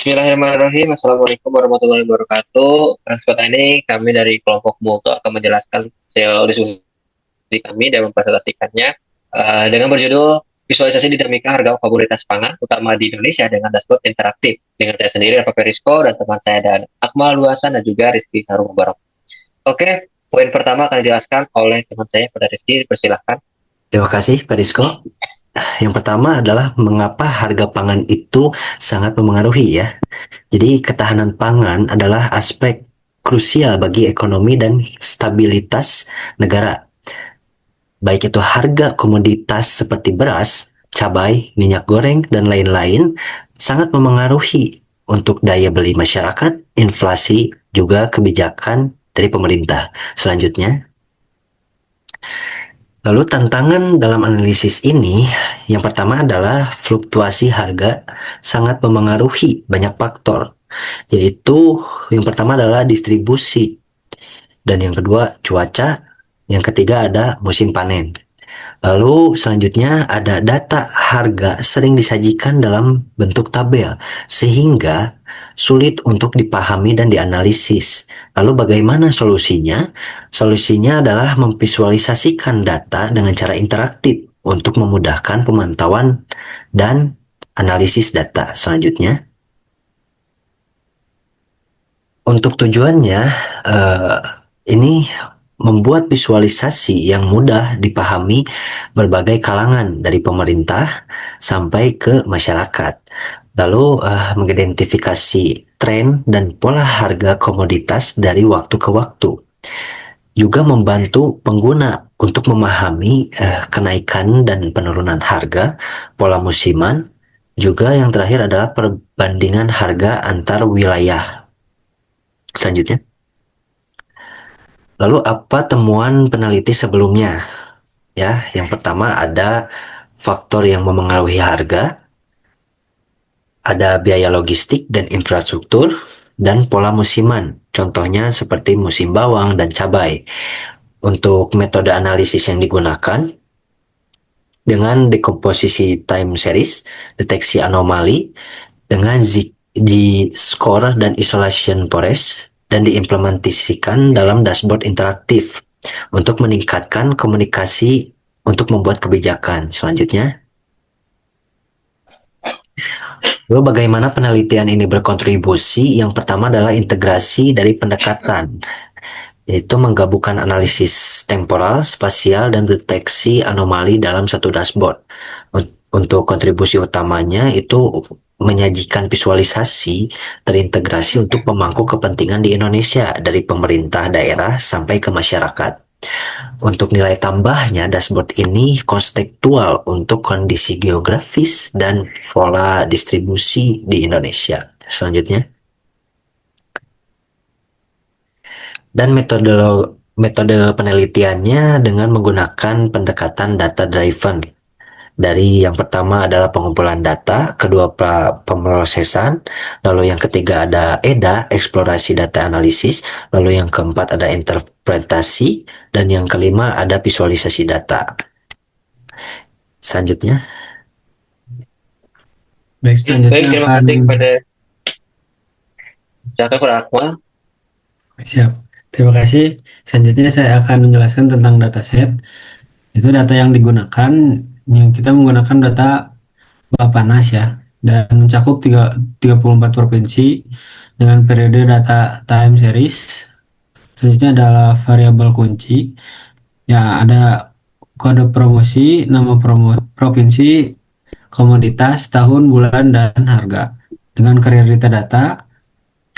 Bismillahirrahmanirrahim. Assalamualaikum warahmatullahi wabarakatuh. Pada kesempatan ini kami dari kelompok Multo akan menjelaskan hasil diskusi kami dan mempresentasikannya dengan berjudul Visualisasi Dinamika Harga Komoditas Pangan Utama di Indonesia dengan Dashboard Interaktif. Dengan saya sendiri, Rafa Perisko, dan teman saya dan Akmal Luasan dan juga Rizky Sarung Mubarak. Oke, poin pertama akan dijelaskan oleh teman saya pada Rizky. Persilahkan. Terima kasih, Pak Disko. Yang pertama adalah mengapa harga pangan itu sangat memengaruhi ya. Jadi ketahanan pangan adalah aspek krusial bagi ekonomi dan stabilitas negara. Baik itu harga komoditas seperti beras, cabai, minyak goreng, dan lain-lain sangat memengaruhi untuk daya beli masyarakat, inflasi, juga kebijakan dari pemerintah. Selanjutnya, lalu tantangan dalam analisis ini, yang pertama adalah fluktuasi harga sangat memengaruhi banyak faktor, yaitu yang pertama adalah distribusi, dan yang kedua cuaca, yang ketiga ada musim panen. Lalu selanjutnya ada data harga sering disajikan dalam bentuk tabel, sehingga sulit untuk dipahami dan dianalisis. Lalu bagaimana solusinya? Solusinya adalah memvisualisasikan data dengan cara interaktif untuk memudahkan pemantauan dan analisis data. Selanjutnya, untuk tujuannya, ini membuat visualisasi yang mudah dipahami berbagai kalangan dari pemerintah sampai ke masyarakat. Lalu mengidentifikasi tren dan pola harga komoditas dari waktu ke waktu. Juga membantu pengguna untuk memahami kenaikan dan penurunan harga, pola musiman. Juga yang terakhir adalah perbandingan harga antar wilayah. Selanjutnya, lalu apa temuan peneliti sebelumnya? Ya, yang pertama ada faktor yang memengaruhi harga, ada biaya logistik dan infrastruktur, dan pola musiman. Contohnya seperti musim bawang dan cabai. Untuk metode analisis yang digunakan dengan dekomposisi time series, deteksi anomali, dengan Z-score dan isolation forest, dan diimplementasikan dalam dashboard interaktif untuk meningkatkan komunikasi untuk membuat kebijakan. Selanjutnya, lalu bagaimana penelitian ini berkontribusi? Yang pertama adalah integrasi dari pendekatan, yaitu menggabungkan analisis temporal, spasial, dan deteksi anomali dalam satu dashboard. Untuk kontribusi utamanya itu menyajikan visualisasi terintegrasi untuk pemangku kepentingan di Indonesia dari pemerintah daerah sampai ke masyarakat. Untuk nilai tambahnya, dashboard ini konstekstual untuk kondisi geografis dan pola distribusi di Indonesia. Selanjutnya, dan metode penelitiannya dengan menggunakan pendekatan data driven. Dari yang pertama adalah pengumpulan data, kedua pemrosesan, lalu yang ketiga ada EDA, eksplorasi data analisis, lalu yang keempat ada interpretasi, dan yang kelima ada visualisasi data. Selanjutnya. Baik, terima kasih kepada Akmal. Siap. Terima kasih. Selanjutnya saya akan menjelaskan tentang dataset. Itu data yang digunakan, yang kita menggunakan data Bappenas ya, dan mencakup 34 provinsi dengan periode data time series. Selanjutnya adalah variabel kunci. Ya, ada kode promosi, nama provinsi, komoditas, tahun, bulan, dan harga. Dengan kriteria data,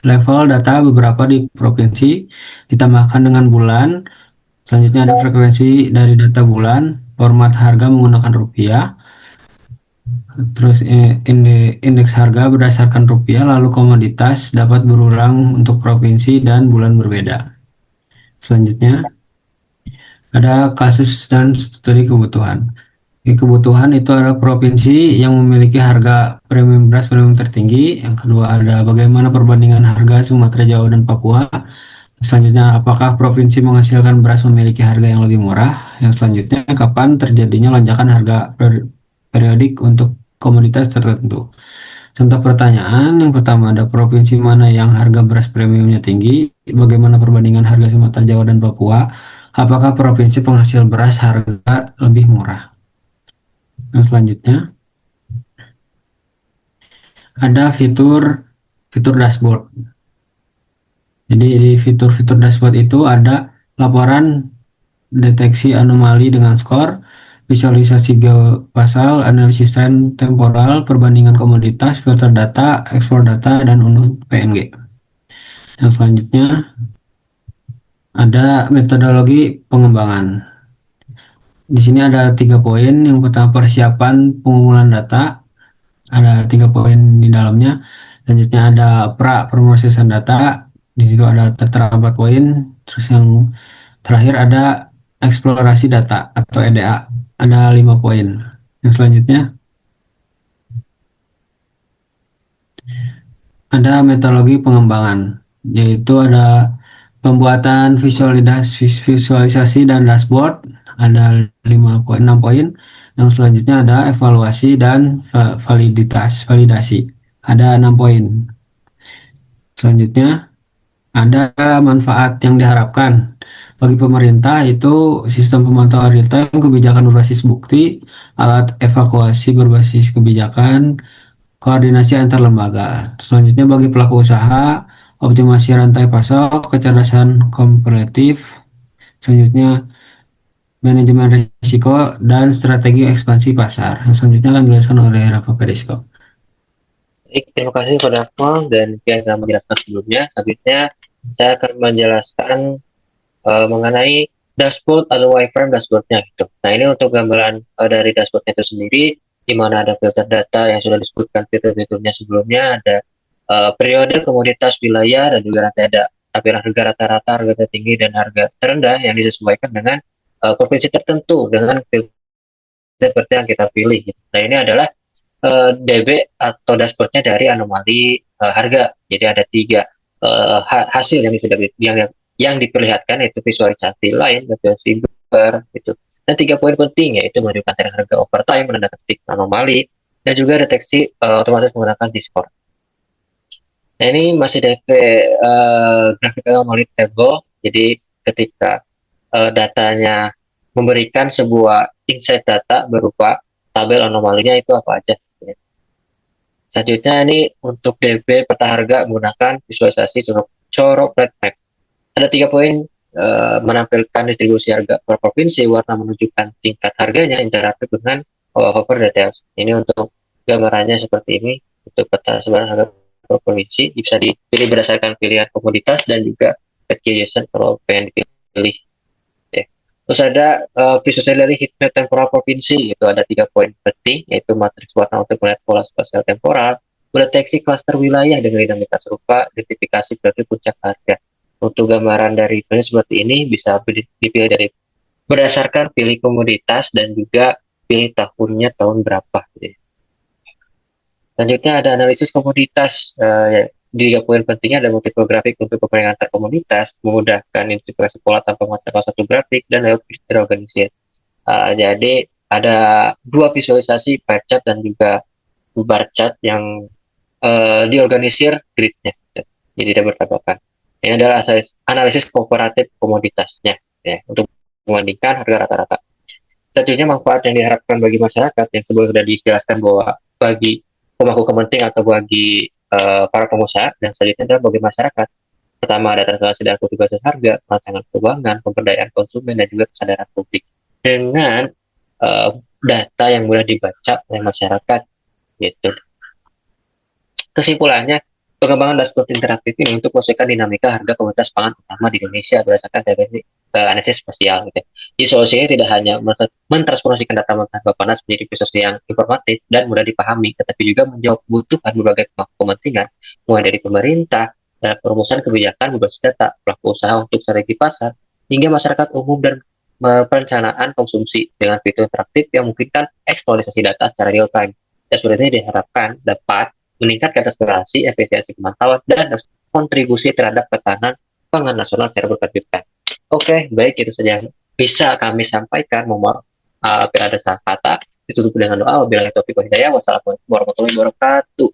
level data beberapa di provinsi ditambahkan dengan bulan. Selanjutnya ada frekuensi dari data bulan, format harga menggunakan rupiah, terus indeks harga berdasarkan rupiah, lalu komoditas dapat berulang untuk provinsi dan bulan berbeda. Selanjutnya ada kasus dan studi kebutuhan. Kebutuhan itu adalah provinsi yang memiliki harga premium beras premium tertinggi. Yang kedua ada bagaimana perbandingan harga Sumatera, Jawa, dan Papua. Selanjutnya, apakah provinsi menghasilkan beras memiliki harga yang lebih murah? Yang selanjutnya, kapan terjadinya lonjakan harga periodik untuk komoditas tertentu? Contoh pertanyaan yang pertama, ada provinsi mana yang harga beras premiumnya tinggi? Bagaimana perbandingan harga Sumatera, Jawa, dan Papua? Apakah provinsi penghasil beras harga lebih murah? Yang selanjutnya ada fitur fitur dashboard. Jadi di fitur-fitur dashboard itu ada laporan deteksi anomali dengan skor, visualisasi geopasal, analisis tren temporal, perbandingan komoditas, filter data, ekspor data, dan unduh PNG. Yang selanjutnya ada metodologi pengembangan. Di sini ada 3 poin. Yang pertama, persiapan pengumpulan data. Ada 3 poin di dalamnya. Selanjutnya ada pra pemrosesan data. Di situ ada tertera 4 poin. Terus yang terakhir ada eksplorasi data atau EDA. Ada 5 poin. Yang selanjutnya ada metodologi pengembangan, yaitu ada pembuatan visualisasi dan dashboard, ada 6 poin. Yang selanjutnya ada evaluasi dan validasi, ada 6 poin. Selanjutnya ada manfaat yang diharapkan bagi pemerintah, itu sistem pemantauan real time, kebijakan berbasis bukti, alat evakuasi berbasis kebijakan, koordinasi antar lembaga. Selanjutnya bagi pelaku usaha, optimasi rantai pasok, kecerdasan kompetitif. Selanjutnya manajemen risiko dan strategi ekspansi pasar. Yang selanjutnya akan dijelaskan oleh Rafa Perisko. Baik, terima kasih kepada Akmal dan yang telah menjelaskan sebelumnya. Selanjutnya, saya akan menjelaskan mengenai dashboard atau wireframe dashboardnya gitu. Nah, ini untuk gambaran dari dashboardnya itu sendiri, di mana ada filter data yang sudah disebutkan fitur-fiturnya sebelumnya, ada periode, komoditas, wilayah, dan juga nanti ada tabel harga rata-rata, harga tertinggi, dan harga terendah yang disesuaikan dengan provinsi tertentu dengan filter seperti yang kita pilih. Gitu. Nah, ini adalah DB atau dashboardnya dari anomali harga. Jadi ada 3 hasil yang sudah yang diperlihatkan, yaitu visualisasi line, visualisasi bar, gitu. Dan 3 poin penting, yaitu menunjukkan tren harga overtime, menandakan titik anomali, dan juga deteksi otomatis menggunakan Discord. Nah, ini masih DP graphical anomaly table. Jadi ketika datanya memberikan sebuah insight data berupa tabel anomalinya itu apa aja. Selanjutnya ini untuk DB peta harga menggunakan visualisasi corok red map. Ada 3 poin, menampilkan distribusi harga per provinsi, warna menunjukkan tingkat harganya, interaktif dengan hover details. Ini untuk gambarannya seperti ini, untuk peta sebaran harga per provinsi bisa dipilih berdasarkan pilihan komoditas dan juga adjacent kalau pengen dipilih. Terus ada visualisasi dari heatmap temporal provinsi, itu ada 3 poin penting, yaitu matriks warna untuk melihat pola spasial temporal, mendeteksi klaster wilayah dengan dinamika serupa, identifikasi periode puncak harga. Untuk gambaran dari ini seperti ini bisa dipilih dari berdasarkan pilih komoditas dan juga pilih tahunnya tahun berapa. Gitu. Selanjutnya ada analisis komoditas. Di 3 poin pentingnya ada multiple grafik untuk perbandingan antar komoditas, memudahkan identifikasi pola tanpa menggunakan satu grafik, dan layout terorganisir. Jadi ada 2 visualisasi pie chart dan juga bar chart yang diorganisir gridnya, jadi tidak bertabrakan. Ini adalah analisis komparatif komoditasnya, ya, untuk membandingkan harga rata-rata. Selanjutnya manfaat yang diharapkan bagi masyarakat yang sebelumnya sudah dijelaskan bahwa bagi pemangku kepentingan atau bagi para pengusaha, dan selanjutnya adalah bagi masyarakat. Pertama ada transparansi dan aktualitas harga, rancangan keuangan, pemberdayaan konsumen, dan juga kesadaran publik dengan data yang mudah dibaca oleh masyarakat. Gitu. Kesimpulannya, pengembangan dashboard interaktif ini untuk menyesuaikan dinamika harga komoditas pangan utama di Indonesia berdasarkan analisis spasial. Gitu. Jadi solusinya tidak hanya mentransformasikan data mentah Bappenas menjadi visualisasi yang informatif dan mudah dipahami, tetapi juga menjawab kebutuhan berbagai pemangku kepentingan, mulai dari pemerintah, dalam perumusan kebijakan berbasis data, pelaku usaha untuk strategi pasar, hingga masyarakat umum dan perencanaan konsumsi dengan fitur interaktif yang memungkinkan eksploitasi data secara real time. Dashboard ini diharapkan dapat meningkatkan transparansi, efisiensi pemantauan, dan kontribusi terhadap ketahanan pangan nasional secara berkelanjutan. Oke, baik, itu saja yang bisa kami sampaikan. Mohon bila ada salah kata, ditutup dengan doa. Wabillahi taufiq wal hidayah. Wassalamualaikum warahmatullahi wabarakatuh.